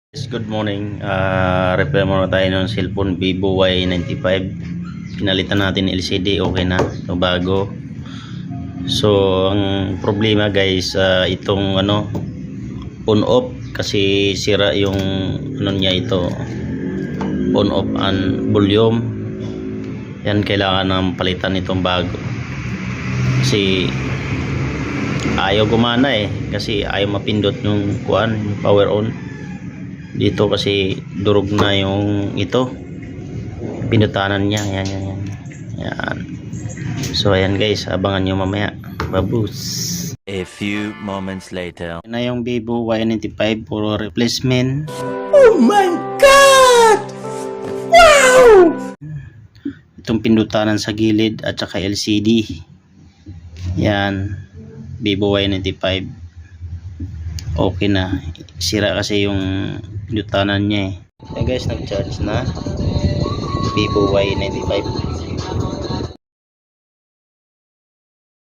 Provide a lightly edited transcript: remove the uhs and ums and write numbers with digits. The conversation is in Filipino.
Yes, good morning. Repair muna tayo ng cellphone Vivo Y95. Pinalitan natin LCD, okay na. Ito bago. So, ang problema guys, itong on off kasi sira yung niya ito. On off and volume. Yan kailangan ng palitan itong bago. Kasi ayaw gumana kasi ayaw mapindot yung power on. Dito kasi durog na yung pinutanan niya. Yan. So ayan guys, abangan nyo mamaya. Babus. A few moments later. Yan na yung Vivo Y95 puro replacement. Oh my God! Wow! Itong pindutanan sa gilid at saka LCD. Yan, Vivo Y95. Okay na. Sira kasi yung pinutanan niya. Hey guys, nag-charge na Vivo Y95.